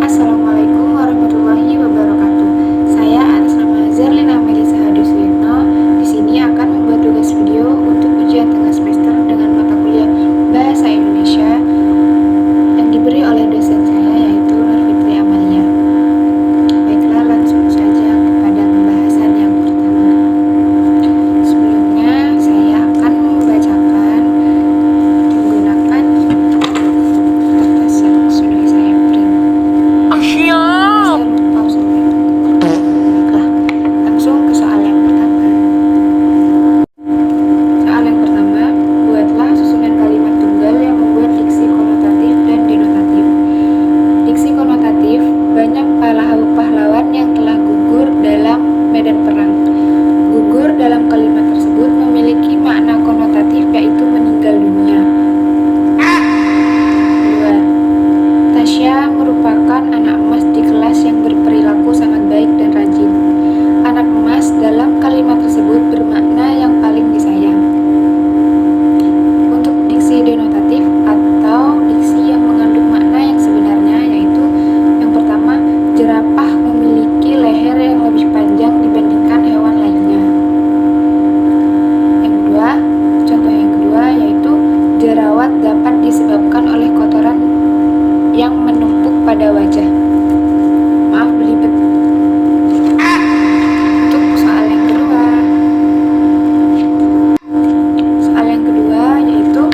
Assalamualaikum warahmatullahi wabarakatuh. Saya atas nama Zerlina Melisa Haduswirno di sini akan membuat tugas video untuk ujian tengah semester dengan mata kuliah Bahasa Indonesia yang diberi oleh dosen saya yaitu Nur Fitri Amalia. Baiklah, langsung saja kepada pembahasan yang pertama. Sebelumnya saya akan membacakan menggunakan kertas yang sudah saya print. Saya lupa Baiklah, langsung ke soal yang pertama. Soal yang pertama, buatlah susunan kalimat tunggal yang membuat diksi konotatif dan denotatif. Diksi konotatif, banyak pahlawan yang telah gugur dalam medan perang. Gugur dalam kalimat tersebut memiliki makna konotatif yaitu meninggal dunia. 2. Tasya merupakan anak emas di kelas yang berperilaku sangat baik dan rajin. Anak emas dalam kalimat tersebut bermakna yang paling disayang. Untuk diksi denotatif atau diksi yang mengandung makna yang sebenarnya yaitu yang pertama, jerapah memiliki leher yang lebih panjang dibandingkan hewan lainnya. Yang kedua, contoh yang kedua yaitu jerawat dapat disebabkan oleh kotoran yang menumpuk pada wajah. Maaf belibet. Untuk soal yang kedua. Soal yang kedua yaitu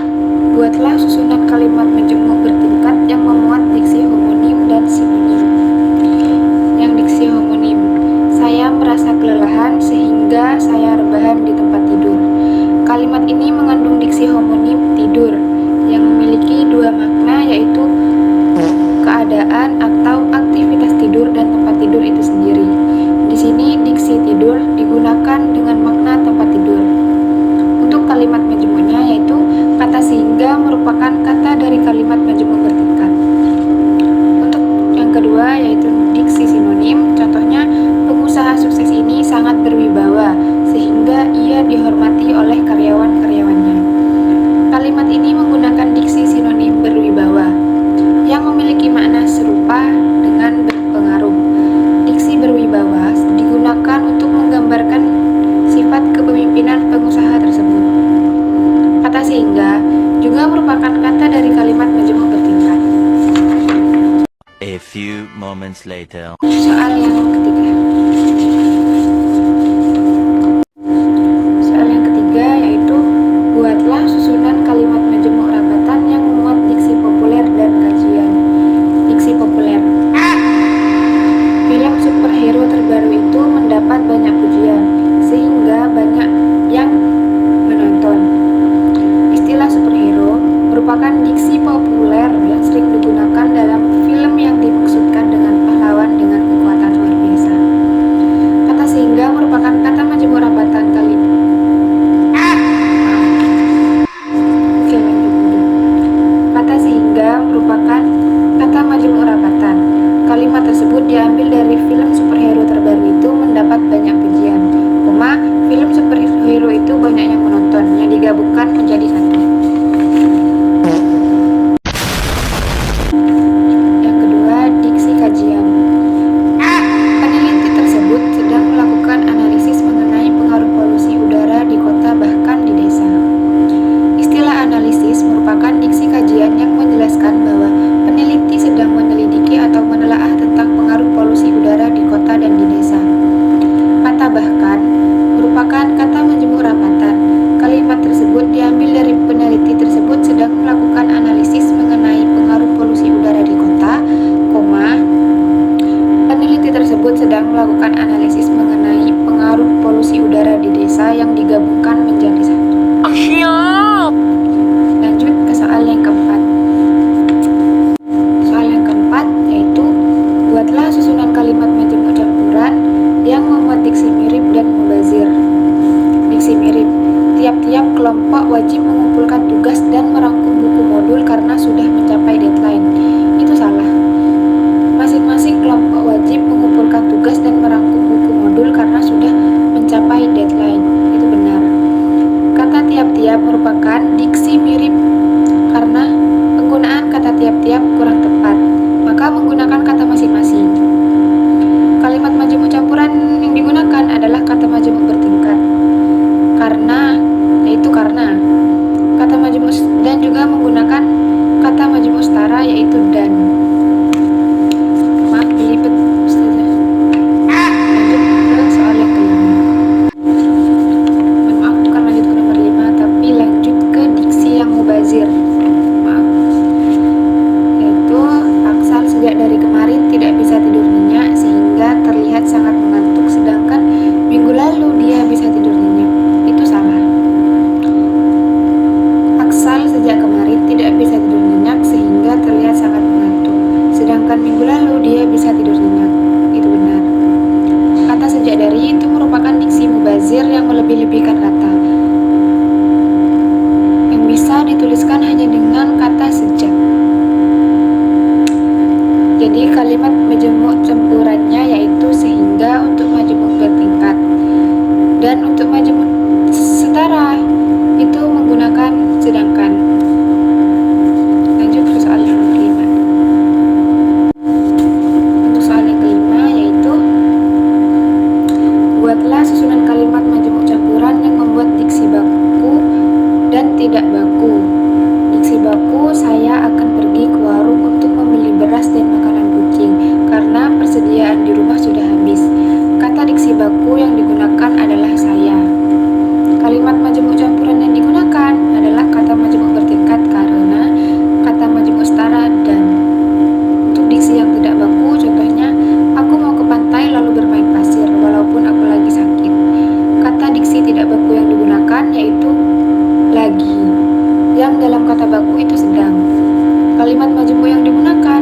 buatlah susunan kalimat majemuk bertingkat yang memuat diksi homonim dan sinonim. Yang diksi homonim, saya merasa kelelahan sehingga saya rebahan di tempat tidur. Kalimat ini mengandung diksi homonim tidur yang memiliki dua makna yaitu keadaan atau aktivitas tidur dan tempat tidur itu sendiri. Di sini diksi tidur digunakan dengan makna tempat tidur. Untuk kalimat majemuknya yaitu kata sehingga merupakan kata dari kalimat majemuk bertingkat. Untuk yang kedua yaitu diksi sinonim, contohnya pengusaha sukses ini sangat berwibawa sehingga ia dihormati oleh karyawan-karyawannya. Kalimat ini menggunakan diksi sinonim berwibawa yang memiliki makna serupa dengan berpengaruh. Diksi berwibawa digunakan untuk menggambarkan sifat kepemimpinan pengusaha tersebut. Kata sehingga juga merupakan kata dari kalimat majemuk bertingkat. A few moments later. Soal yang ketiga. Soal yang ketiga yaitu buatlah susunan kalimat majemuk rapatan yang memuat diksi populer dan kajian. Diksi populer. Film superhero terbaru itu mendapat banyak pujian, sehingga banyak yang menonton. Istilah superhero merupakan diksi populer yang sering digunakan dalam film yang dimaksudkan dengan pahlawan dengan kekuatan luar biasa. Kata sehingga merupakan kata majemuk rapatan kali. Oke, lanjut dulu. Kata sehingga merupakan kata majemuk rapatan. Kalimat tersebut diambil dari film superhero terbaru itu mendapat banyak pujian. Film superhero itu banyak yang menonton, yang digabungkan menjadi satu. Yang kedua, diksi kajian. Peneliti tersebut sedang melakukan analisis mengenai pengaruh polusi udara di kota bahkan di desa. Istilah analisis merupakan diksi kajian yang menjelaskan bahwa peneliti sedang menyelidiki atau menelaah tentang pengaruh polusi udara di kota dan di desa. Kata bahkan merupakan kata majemuk rapatan. Kalimat tersebut diambil dari peneliti tersebut sedang melakukan analisis mengenai pengaruh polusi udara di kota, peneliti tersebut sedang melakukan analisis mengenai pengaruh polusi udara di desa yang digabungkan menjadi satu. Lanjut ke soal yang keempat. Soal yang keempat yaitu buatlah susunan kalimat majemuk campuran yang memuat diksi mirip dan mubazir. Diksi mirip. Tiap-tiap kelompok wajib mengumpulkan tugas dan merangkum buku modul karena sudah mencapai deadline. Itu salah. Masing-masing kelompok wajib mengumpulkan tugas dan merangkum buku modul karena sudah tiap-tiap merupakan diksi mirip karena penggunaan kata tiap-tiap kurang tepat, maka menggunakan kata masing-masing. Kalimat majemuk campuran yang digunakan adalah kata majemuk bertingkat. Karena kata majemuk dan juga menggunakan kata majemuk setara yaitu dan. Maaf dilipet Ustazah. Lanjut ke soal yang kelima. Maaf bukan lanjut ke nomor 5 tapi lanjut ke diksi yang mubazir. Maaf. Yaitu Aksal sejak dari kemarin tidak bisa tidur nyenyak sehingga terlihat sangat mengantuk, sedangkan minggu lalu dia bisa tidur nyenyak. Itu salah. Aksal sejak kemarin tidak bisa tidur nyenyak sehingga terlihat sangat mengantuk, sedangkan minggu lalu dia bisa tidur nyenyak. Itu benar. Kata sejak dari itu merupakan diksi mubazir yang melebih-lebihkan kata, yang bisa dituliskan hanya dengan kata sejak. Jadi kalimat majemuk campurannya yaitu sehingga untuk majemuk bertingkat, dan untuk majemuk setara itu menggunakan sedangkan. Lanjut ke soal yang kelima. Untuk soal yang kelima yaitu buatlah susunan kalimat majemuk campuran yang membuat diksi baku dan tidak baku. Diksi baku, saya akan pergi ke warung untuk membeli beras dan makanan kucing karena persediaan di rumah sudah habis. Kata diksi baku yang digunakan adalah saya. Kalimat majemuk campuran yang digunakan adalah kata majemuk bertingkat karena kata majemuk setara dan. Untuk diksi yang tidak baku, contohnya, aku mau ke pantai lalu bermain pasir walaupun aku lagi sakit. Kata diksi tidak baku yang digunakan yaitu lagi, yang dalam kata baku itu sedang. Kalimat majemuk yang digunakan